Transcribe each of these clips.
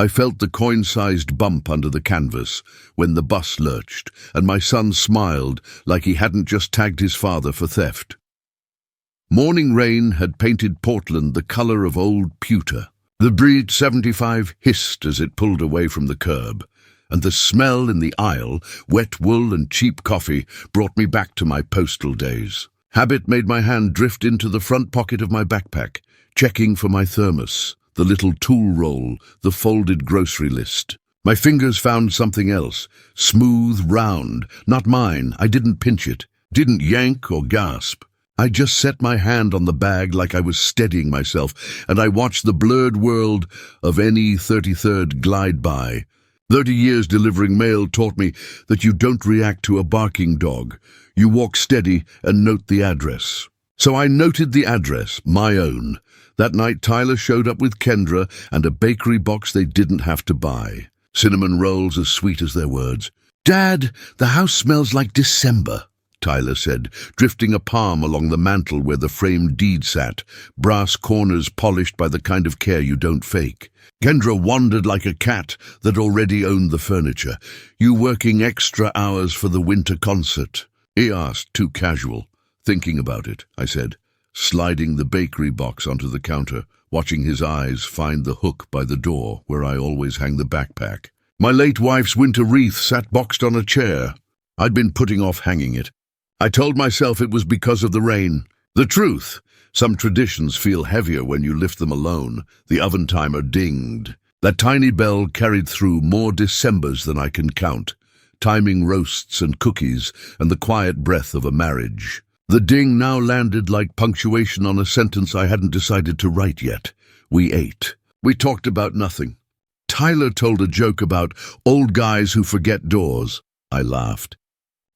I felt the coin-sized bump under the canvas when the bus lurched, and my son smiled like he hadn't just tagged his father for theft. Morning rain had painted Portland the color of old pewter. The Breed 75 hissed as it pulled away from the curb, and the smell in the aisle, wet wool and cheap coffee, brought me back to my postal days. Habit made my hand drift into the front pocket of my backpack, checking for my thermos, the little tool roll, the folded grocery list. My fingers found something else, smooth, round, not mine. I didn't pinch it, didn't yank or gasp. I just set my hand on the bag like I was steadying myself, and I watched the blurred world of NE 33rd glide by. 30 years delivering mail taught me that you don't react to a barking dog. You walk steady and note the address. So I noted the address, my own. That night Tyler showed up with Kendra and a bakery box they didn't have to buy. Cinnamon rolls as sweet as their words. "Dad, the house smells like December," Tyler said, drifting a palm along the mantel where the framed deed sat, brass corners polished by the kind of care you don't fake. Kendra wandered like a cat that already owned the furniture. "You working extra hours for the winter concert?" he asked, too casual. "Thinking about it," I said, sliding the bakery box onto the counter, watching his eyes find the hook by the door where I always hang the backpack. My late wife's winter wreath sat boxed on a chair. I'd been putting off hanging it. I told myself it was because of the rain. The truth, some traditions feel heavier when you lift them alone. The oven timer dinged. That tiny bell carried through more Decembers than I can count, timing roasts and cookies and the quiet breath of a marriage. The ding now landed like punctuation on a sentence I hadn't decided to write yet. We ate. We talked about nothing. Tyler told a joke about old guys who forget doors. I laughed.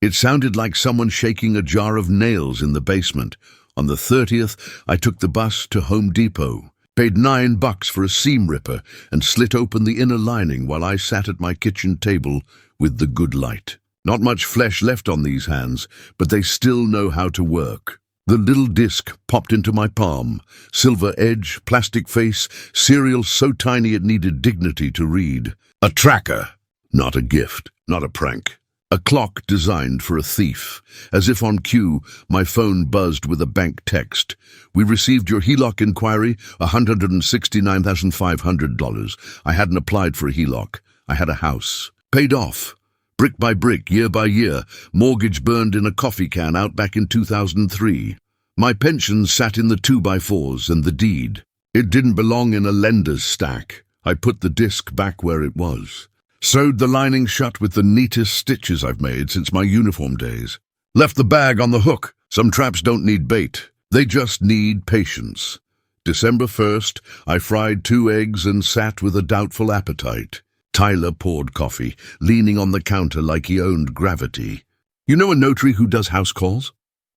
It sounded like someone shaking a jar of nails in the basement. On the 30th, I took the bus to Home Depot, paid $9 for a seam ripper, and slit open the inner lining while I sat at my kitchen table with the good light. Not much flesh left on these hands, but they still know how to work. The little disc popped into my palm. Silver edge, plastic face, cereal so tiny it needed dignity to read. A tracker. Not a gift, not a prank. A clock designed for a thief. As if on cue, my phone buzzed with a bank text. "We received your HELOC inquiry, $169,500. I hadn't applied for a HELOC. I had a house. Paid off. Brick by brick, year by year, mortgage burned in a coffee can out back in 2003. My pension sat in the 2x4s and the deed. It didn't belong in a lender's stack. I put the disc back where it was. Sewed the lining shut with the neatest stitches I've made since my uniform days. Left the bag on the hook. Some traps don't need bait. They just need patience. December 1st, I fried 2 eggs and sat with a doubtful appetite. Tyler poured coffee, leaning on the counter like he owned gravity. "You know a notary who does house calls?"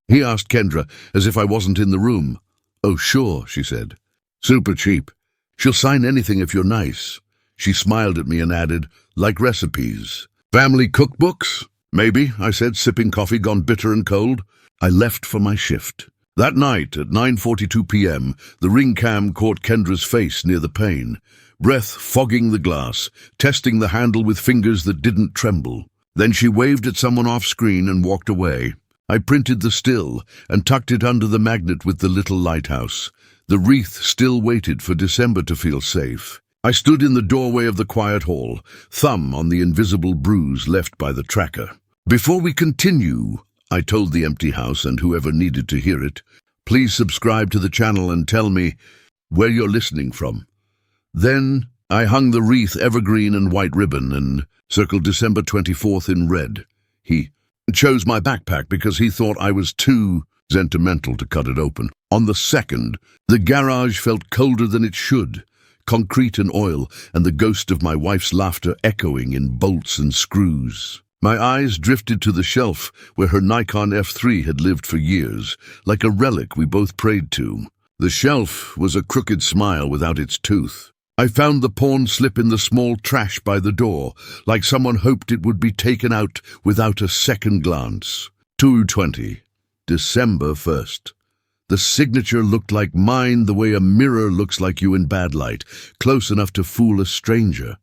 he asked Kendra, as if I wasn't in the room. "Oh, sure," she said. "Super cheap. She'll sign anything if you're nice." She smiled at me and added, "Like recipes." "Family cookbooks?" "Maybe," I said, sipping coffee gone bitter and cold. I left for my shift. That night, at 9:42 p.m., the ring cam caught Kendra's face near the pane. Breath fogging the glass, testing the handle with fingers that didn't tremble. Then she waved at someone off-screen and walked away. I printed the still and tucked it under the magnet with the little lighthouse. The wreath still waited for December to feel safe. I stood in the doorway of the quiet hall, thumb on the invisible bruise left by the tracker. "Before we continue," I told the empty house and whoever needed to hear it, "please subscribe to the channel and tell me where you're listening from." Then I hung the wreath evergreen and white ribbon and circled December 24th in red. He chose my backpack because he thought I was too sentimental to cut it open. On the 2nd, the garage felt colder than it should, concrete and oil, and the ghost of my wife's laughter echoing in bolts and screws. My eyes drifted to the shelf where her Nikon F3 had lived for years, like a relic we both prayed to. The shelf was a crooked smile without its tooth. I found the pawn slip in the small trash by the door, like someone hoped it would be taken out without a second glance. 2:20, December 1st. The signature looked like mine the way a mirror looks like you in bad light, close enough to fool a stranger.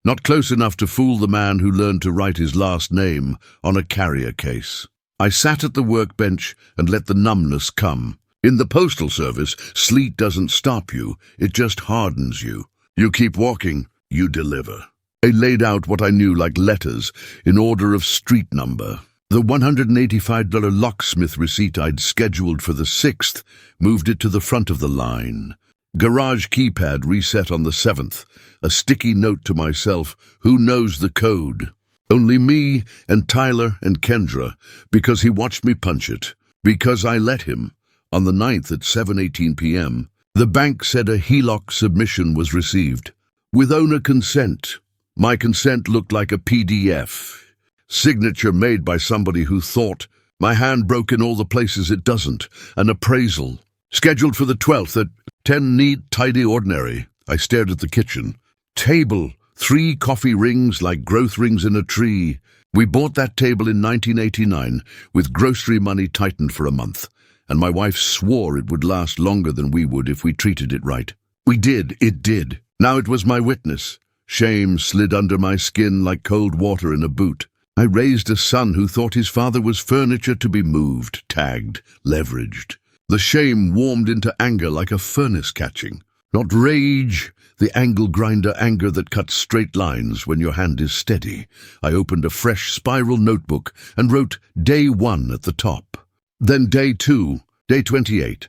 Not close enough to fool the man who learned to write his last name on a carrier case. I sat at the workbench and let the numbness come. In the postal service, sleet doesn't stop you, it just hardens you. You keep walking, you deliver. I laid out what I knew like letters in order of street number. The $185 locksmith receipt I'd scheduled for the 6th moved it to the front of the line. Garage keypad reset on the 7th. A sticky note to myself, who knows the code? Only me and Tyler and Kendra, because he watched me punch it. Because I let him. On the 9th at 7:18 p.m., the bank said a HELOC submission was received. With owner consent. My consent looked like a PDF. Signature made by somebody who thought. My hand broke in all the places it doesn't. An appraisal. Scheduled for the 12th at 10 neat, tidy, ordinary. I stared at the kitchen. Table. 3 coffee rings like growth rings in a tree. We bought that table in 1989 with grocery money tightened for a month. And my wife swore it would last longer than we would if we treated it right. We did, it did. Now it was my witness. Shame slid under my skin like cold water in a boot. I raised a son who thought his father was furniture to be moved, tagged, leveraged. The shame warmed into anger like a furnace catching. Not rage, the angle grinder anger that cuts straight lines when your hand is steady. I opened a fresh spiral notebook and wrote Day 1 at the top. Then Day 2, Day 28.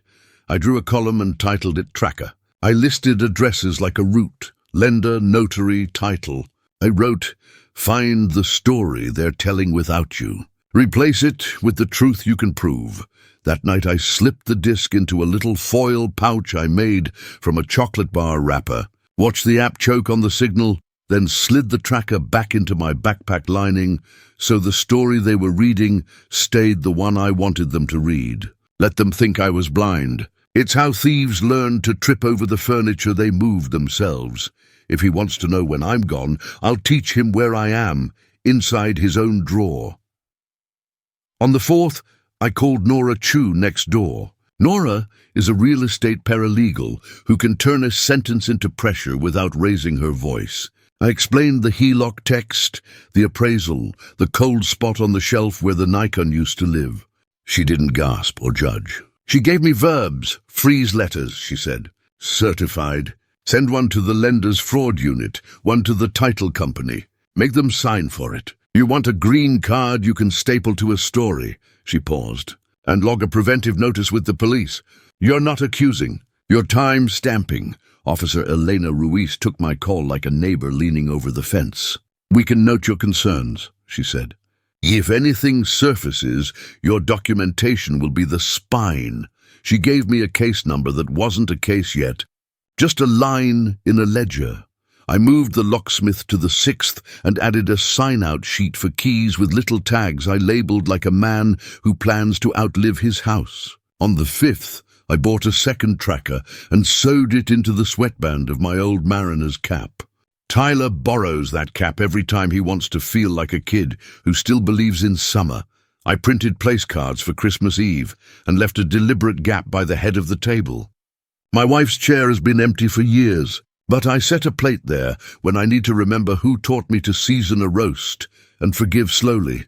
I drew a column and titled it Tracker. I listed addresses like a route, lender, notary, title. I wrote, Find the story they're telling without you. Replace it with the truth you can prove. That night I slipped the disc into a little foil pouch I made from a chocolate bar wrapper, watched the app choke on the signal, then slid the tracker back into my backpack lining so the story they were reading stayed the one I wanted them to read. Let them think I was blind. It's how thieves learn to trip over the furniture they moved themselves. If he wants to know when I'm gone, I'll teach him where I am, inside his own drawer. On the 4th, I called Nora Chu next door. Nora is a real estate paralegal who can turn a sentence into pressure without raising her voice. I explained the HELOC text, the appraisal, the cold spot on the shelf where the Nikon used to live. She didn't gasp or judge. She gave me verbs, freeze letters, she said. Certified. Send one to the lender's fraud unit, one to the title company. Make them sign for it. You want a green card you can staple to a story, she paused, and log a preventive notice with the police. You're not accusing. You're time-stamping. Officer Elena Ruiz took my call like a neighbor leaning over the fence. We can note your concerns, she said. If anything surfaces, your documentation will be the spine. She gave me a case number that wasn't a case yet. Just a line in a ledger. I moved the locksmith to the 6th and added a sign-out sheet for keys with little tags I labeled like a man who plans to outlive his house. On the 5th, I bought a second tracker and sewed it into the sweatband of my old mariner's cap. Tyler borrows that cap every time he wants to feel like a kid who still believes in summer. I printed place cards for Christmas Eve and left a deliberate gap by the head of the table. My wife's chair has been empty for years, but I set a plate there when I need to remember who taught me to season a roast and forgive slowly.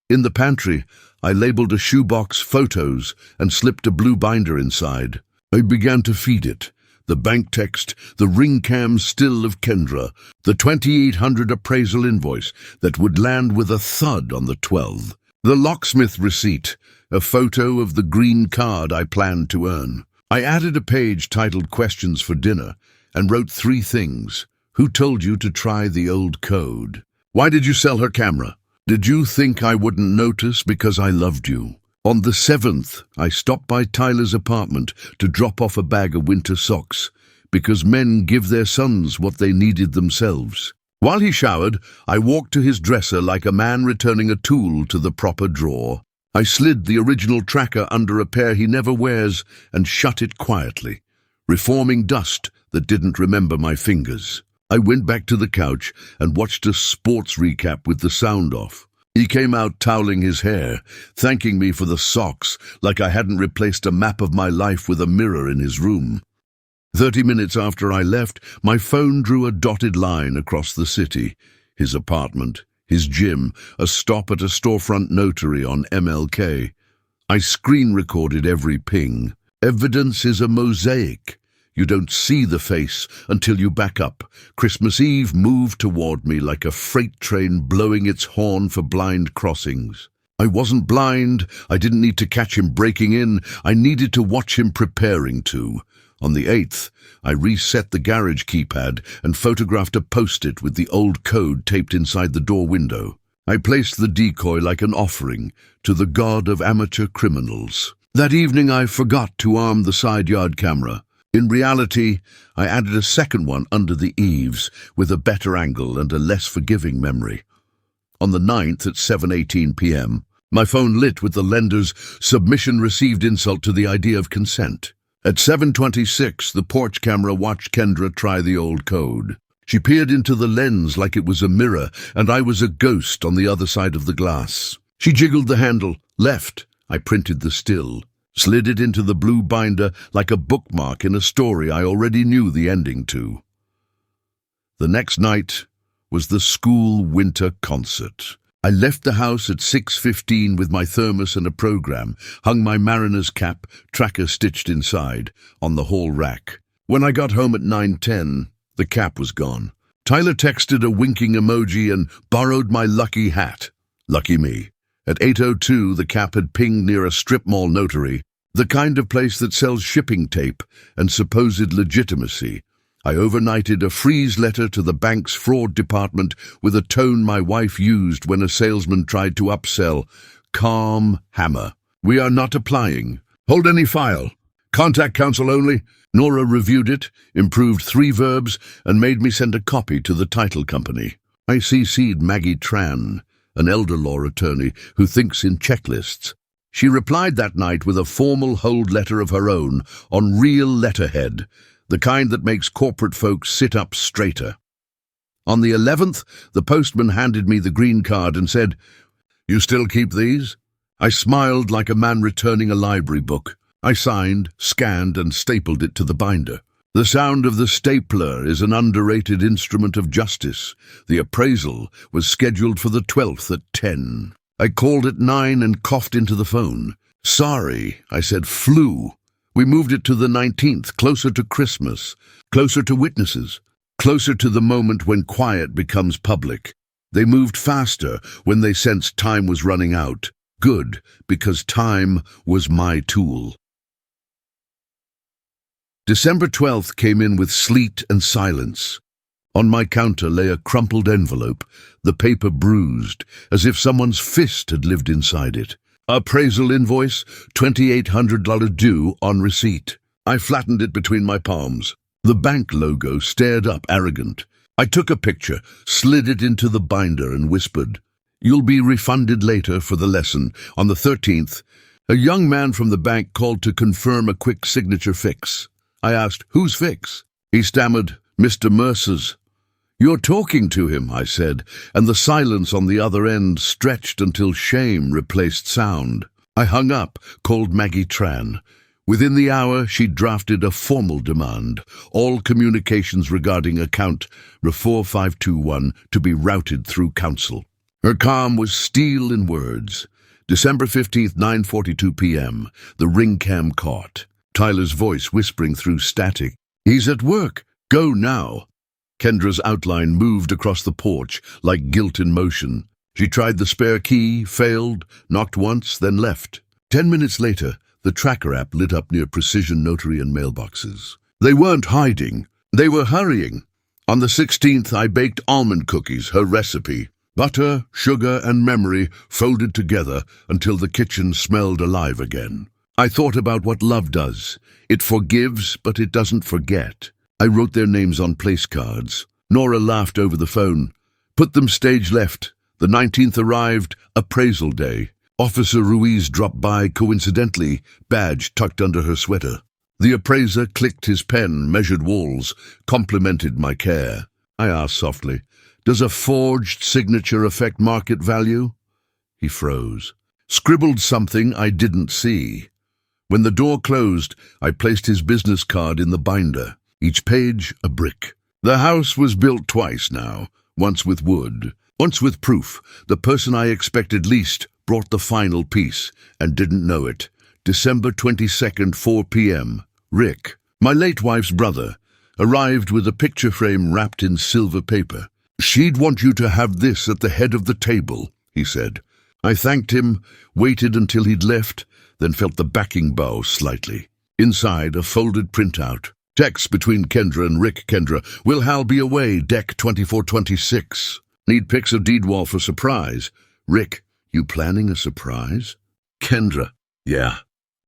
In the pantry, I labeled a shoebox photos and slipped a blue binder inside. I began to feed it. The bank text, the ring cam still of Kendra, the 2,800 appraisal invoice that would land with a thud on the 12th, the locksmith receipt, a photo of the green card I planned to earn. I added a page titled Questions for Dinner and wrote 3 things. Who told you to try the old code? Why did you sell her camera? Did you think I wouldn't notice because I loved you? On the 7th, I stopped by Tyler's apartment to drop off a bag of winter socks because men give their sons what they needed themselves. While he showered, I walked to his dresser like a man returning a tool to the proper drawer. I slid the original tracker under a pair he never wears and shut it quietly, reforming dust that didn't remember my fingers. I went back to the couch and watched a sports recap with the sound off. He came out toweling his hair, thanking me for the socks like I hadn't replaced a map of my life with a mirror in his room. 30 minutes after I left, my phone drew a dotted line across the city. His apartment, his gym, a stop at a storefront notary on MLK. I screen-recorded every ping. Evidence is a mosaic. You don't see the face until you back up. Christmas Eve moved toward me like a freight train blowing its horn for blind crossings. I wasn't blind. I didn't need to catch him breaking in. I needed to watch him preparing to. On the 8th, I reset the garage keypad and photographed a post-it with the old code taped inside the door window. I placed the decoy like an offering to the god of amateur criminals. That evening I forgot to arm the side yard camera. In reality, I added a second one under the eaves with a better angle and a less forgiving memory. On the 9th at 7:18 p.m., my phone lit with the lender's submission received insult to the idea of consent. At 7:26, the porch camera watched Kendra try the old code. She peered into the lens like it was a mirror, and I was a ghost on the other side of the glass. She jiggled the handle. Left. I printed the still. Slid it into the blue binder like a bookmark in a story I already knew the ending to. The next night was the school winter concert. I left the house at 6:15 with my thermos and a program, hung my mariner's cap, tracker stitched inside, on the hall rack. When I got home at 9:10, the cap was gone. Tyler texted a winking emoji and borrowed my lucky hat. Lucky me. At 8:02, the cap had pinged near a strip mall notary, the kind of place that sells shipping tape and supposed legitimacy. I overnighted a freeze letter to the bank's fraud department with a tone my wife used when a salesman tried to upsell. Calm hammer. We are not applying. Hold any file. Contact counsel only. Nora reviewed it, improved 3 verbs, and made me send a copy to the title company. I CC'd Maggie Tran, an elder law attorney who thinks in checklists. She replied that night with a formal hold letter of her own on real letterhead, the kind that makes corporate folks sit up straighter. On the 11th, the postman handed me the green card and said, "You still keep these?" I smiled like a man returning a library book. I signed, scanned, and stapled it to the binder. The sound of the stapler is an underrated instrument of justice. The appraisal was scheduled for the 12th at 10. I called at 9 and coughed into the phone. "Sorry," I said, "flu." We moved it to the 19th, closer to Christmas, closer to witnesses, closer to the moment when quiet becomes public. They moved faster when they sensed time was running out. Good, because time was my tool. December 12th came in with sleet and silence. On my counter lay a crumpled envelope, the paper bruised, as if someone's fist had lived inside it. Appraisal invoice, $2,800 due on receipt. I flattened it between my palms. The bank logo stared up arrogant. I took a picture, slid it into the binder and whispered, "You'll be refunded later for the lesson." On the 13th, a young man from the bank called to confirm a quick signature fix. I asked, "Whose fix?" He stammered, "Mr. Mercer's." "You're talking to him," I said, and the silence on the other end stretched until shame replaced sound. I hung up, called Maggie Tran. Within the hour, she drafted a formal demand, all communications regarding account 4521 to be routed through counsel. Her calm was steel in words. December 15th, 9:42 p.m., the ring cam caught. Tyler's voice whispering through static. "He's at work. Go now." Kendra's outline moved across the porch like guilt in motion. She tried the spare key, failed, knocked once, then left. 10 minutes later, the tracker app lit up near Precision Notary and mailboxes. They weren't hiding. They were hurrying. On the 16th, I baked almond cookies, her recipe. Butter, sugar, and memory folded together until the kitchen smelled alive again. I thought about what love does. It forgives, but it doesn't forget. I wrote their names on place cards. Nora laughed over the phone. Put them stage left. The 19th arrived, appraisal day. Officer Ruiz dropped by coincidentally, badge tucked under her sweater. The appraiser clicked his pen, measured walls, complimented my care. I asked softly, "Does a forged signature affect market value?" He froze. Scribbled something I didn't see. When the door closed, I placed his business card in the binder, each page a brick. The house was built twice now, once with wood, once with proof. The person I expected least brought the final piece, and didn't know it. December 22nd, 4 p.m. Rick, my late wife's brother, arrived with a picture frame wrapped in silver paper. "She'd want you to have this at the head of the table," he said. I thanked him, waited until he'd left, then felt the backing bow slightly. Inside, a folded printout. Text between Kendra and Rick. Kendra, "Will Hal be away? Deck 2426. Need pics of Deedwall for surprise." Rick, "You planning a surprise?" Kendra, "Yeah.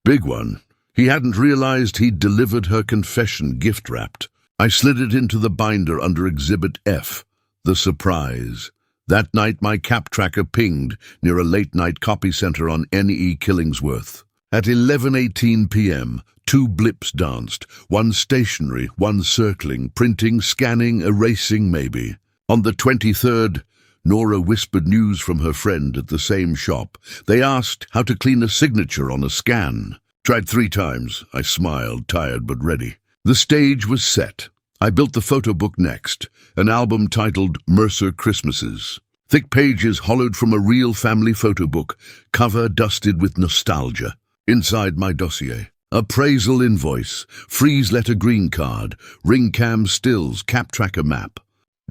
Big one." He hadn't realized he'd delivered her confession gift-wrapped. I slid it into the binder under Exhibit F, the surprise. That night my cap tracker pinged near a late-night copy center on NE Killingsworth. At 11:18 p.m., 2 blips danced, one stationary, one circling, printing, scanning, erasing maybe. On the 23rd, Nora whispered news from her friend at the same shop. They asked how to clean a signature on a scan. Tried 3 times. I smiled, tired but ready. The stage was set. I built the photo book next, an album titled Mercer Christmases. Thick pages hollowed from a real family photo book, cover dusted with nostalgia. Inside my dossier, appraisal invoice, freeze letter green card, ring cam stills, cap tracker map.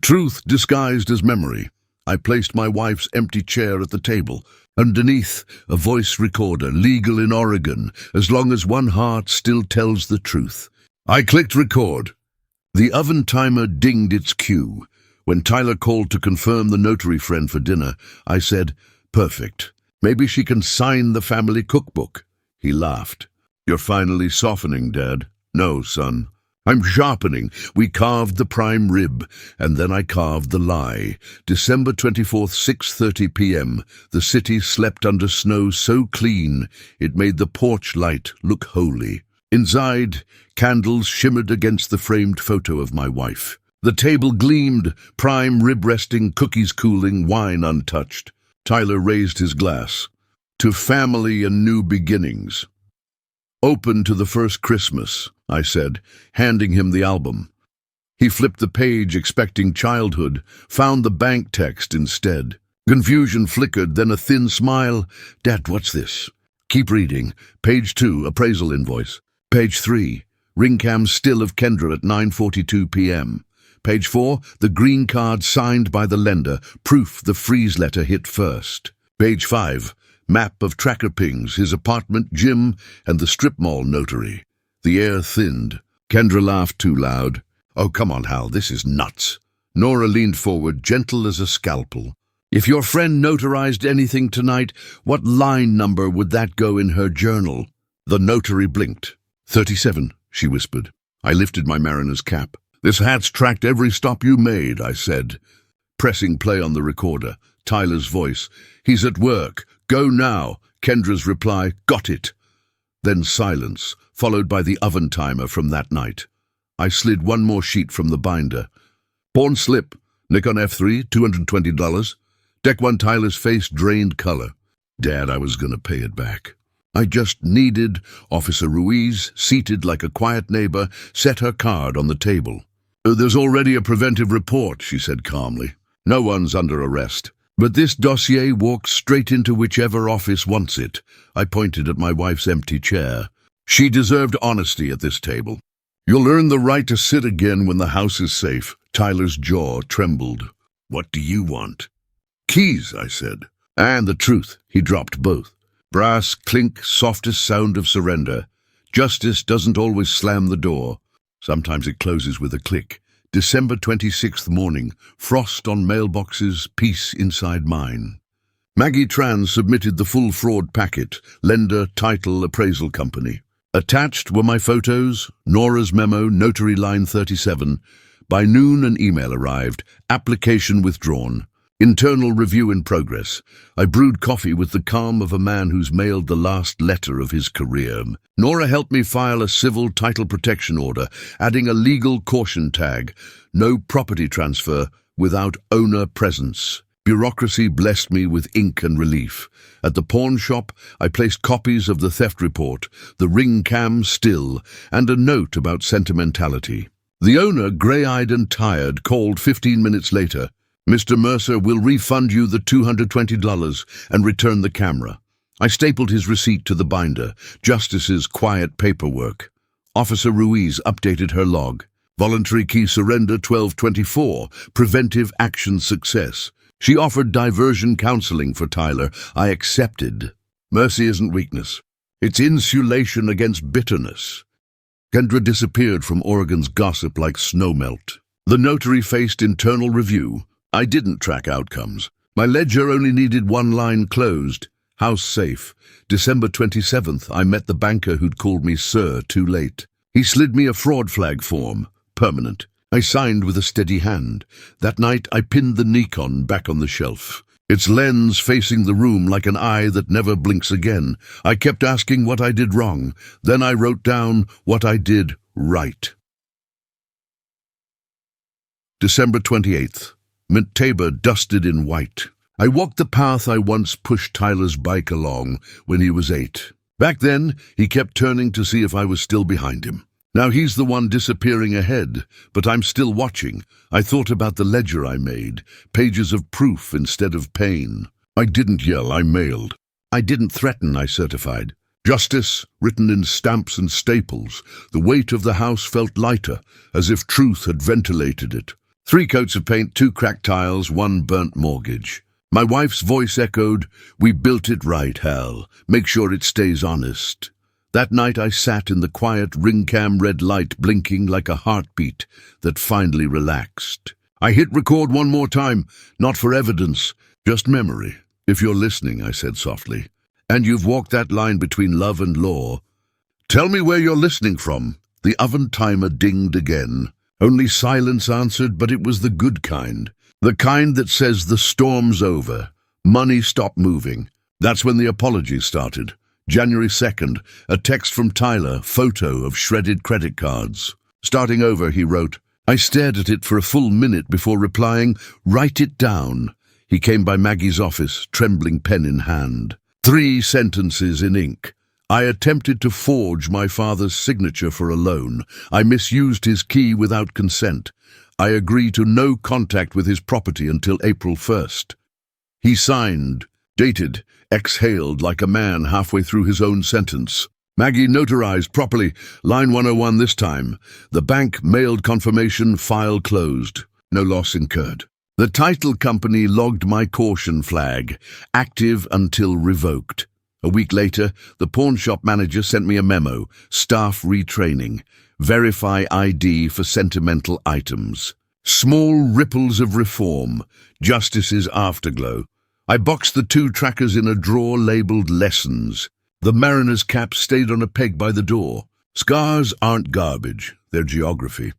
Truth disguised as memory. I placed my wife's empty chair at the table. Underneath, a voice recorder, legal in Oregon, as long as one heart still tells the truth. I clicked record. The oven timer dinged its cue. When Tyler called to confirm the notary friend for dinner, I said, "Perfect. Maybe she can sign the family cookbook." He laughed. "You're finally softening, Dad." "No, son. I'm sharpening." We carved the prime rib, and then I carved the lie. December 24th, 6:30 p.m. The city slept under snow so clean it made the porch light look holy. Inside, candles shimmered against the framed photo of my wife. The table gleamed, prime rib resting, cookies cooling, wine untouched. Tyler raised his glass. "To family and new beginnings." "Open to the first Christmas," I said, handing him the album. He flipped the page expecting childhood, found the bank text instead. Confusion flickered, then a thin smile. "Dad, what's this?" "Keep reading. Page 2, appraisal invoice. Page 3, ring cam still of Kendra at 9:42 p.m. Page 4, the green card signed by the lender, proof the freeze letter hit first. Page 5, map of tracker pings, his apartment, gym, and the strip mall notary. The air thinned. Kendra laughed too loud. "Oh, come on, Hal, this is nuts." Nora leaned forward, gentle as a scalpel. "If your friend notarized anything tonight, what line number would that go in her journal?" The notary blinked. 37, she whispered. I lifted my mariner's cap. "This hat's tracked every stop you made," I said. Pressing play on the recorder, Tyler's voice. "He's at work. Go now." Kendra's reply, "Got it." Then silence, followed by the oven timer from that night. I slid one more sheet from the binder. "Pawn slip. Nikon F3, $220. Deck 1 Tyler's face drained color. Dad, I was going to pay it back. I just needed Officer Ruiz, seated like a quiet neighbor, set her card on the table. "There's already a preventive report," she said calmly. "No one's under arrest. But this dossier walks straight into whichever office wants it." I pointed at my wife's empty chair. "She deserved honesty at this table. You'll earn the right to sit again when the house is safe." Tyler's jaw trembled. "What do you want?" "Keys," I said. "And the truth." He dropped both. Brass clink, softest sound of surrender. Justice doesn't always slam the door. Sometimes it closes with a click. December 26th morning, frost on mailboxes, peace inside mine. Maggie Tran submitted the full fraud packet, lender, title, appraisal company. Attached were my photos, Nora's memo, notary line 37. By noon an email arrived, application withdrawn. Internal review in progress. I brewed coffee with the calm of a man who's mailed the last letter of his career. Nora helped me file a civil title protection order, adding a legal caution tag. No property transfer without owner presence. Bureaucracy blessed me with ink and relief. At the pawn shop, I placed copies of the theft report, the ring cam still, and a note about sentimentality. The owner, grey-eyed and tired, called 15 minutes later. "Mr. Mercer will refund you the $220 and return the camera." I stapled his receipt to the binder, Justice's quiet paperwork. Officer Ruiz updated her log. Voluntary key surrender 1224, preventive action success. She offered diversion counseling for Tyler. I accepted. Mercy isn't weakness. It's insulation against bitterness. Kendra disappeared from Oregon's gossip like snowmelt. The notary faced internal review. I didn't track outcomes. My ledger only needed one line closed. House safe. December 27th, I met the banker who'd called me sir too late. He slid me a fraud flag form. Permanent. I signed with a steady hand. That night, I pinned the Nikon back on the shelf, its lens facing the room like an eye that never blinks again. I kept asking what I did wrong. Then I wrote down what I did right. December 28th. Mint Tabor dusted in white. I walked the path I once pushed Tyler's bike along when he was 8. Back then, he kept turning to see if I was still behind him. Now he's the one disappearing ahead, but I'm still watching. I thought about the ledger I made, pages of proof instead of pain. I didn't yell, I mailed. I didn't threaten, I certified. Justice, written in stamps and staples. The weight of the house felt lighter, as if truth had ventilated it. 3 coats of paint, 2 cracked tiles, 1 burnt mortgage. My wife's voice echoed, "We built it right, Hal. Make sure it stays honest." That night I sat in the quiet ring-cam red light blinking like a heartbeat that finally relaxed. I hit record one more time, not for evidence, just memory. "If you're listening," I said softly, "and you've walked that line between love and law, tell me where you're listening from." The oven timer dinged again. Only silence answered, but it was the good kind. The kind that says the storm's over, money stopped moving. That's when the apologies started. January 2nd, a text from Tyler, photo of shredded credit cards. Starting over, he wrote. I stared at it for a full minute before replying, "Write it down." He came by Maggie's office, trembling pen in hand. 3 sentences in ink. I attempted to forge my father's signature for a loan. I misused his key without consent. I agree to no contact with his property until April 1st. He signed, dated, exhaled like a man halfway through his own sentence. Maggie notarized properly, line 101 this time. The bank mailed confirmation, file closed. No loss incurred. The title company logged my caution flag, active until revoked. A week later, the pawn shop manager sent me a memo, staff retraining, verify ID for sentimental items. Small ripples of reform, Justice's afterglow. I boxed the 2 trackers in a drawer labeled lessons. The mariner's cap stayed on a peg by the door. Scars aren't garbage, they're geography.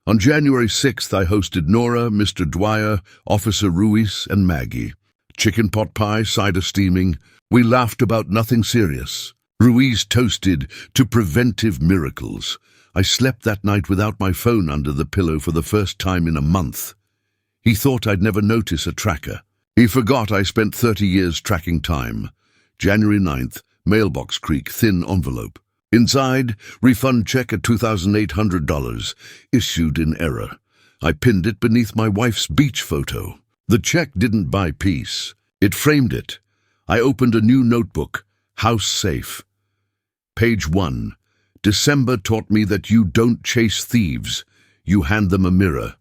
On January 6th, I hosted Nora, Mr. Dwyer, Officer Ruiz, and Maggie. Chicken pot pie, cider steaming. We laughed about nothing serious. Ruiz toasted to preventive miracles. I slept that night without my phone under the pillow for the first time in a month. He thought I'd never notice a tracker. He forgot I spent 30 years tracking time. January 9th, mailbox creak, thin envelope. Inside, refund check at $2,800, issued in error. I pinned it beneath my wife's beach photo. The check didn't buy peace. It framed it. I opened a new notebook, House Safe. Page 1. December taught me that you don't chase thieves. You hand them a mirror.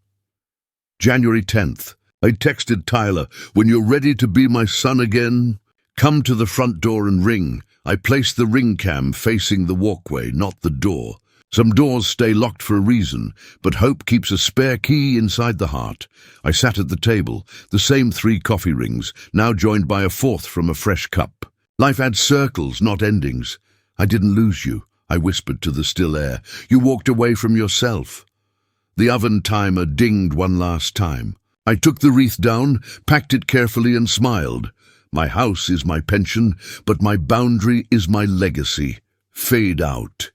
January 10th. I texted Tyler, when you're ready to be my son again, come to the front door and ring. I placed the ring cam facing the walkway, not the door. Some doors stay locked for a reason, but hope keeps a spare key inside the heart. I sat at the table, the same 3 coffee rings, now joined by a 4th from a fresh cup. Life adds circles, not endings. I didn't lose you, I whispered to the still air. You walked away from yourself. The oven timer dinged one last time. I took the wreath down, packed it carefully and smiled. My house is my pension, but my boundary is my legacy. Fade out.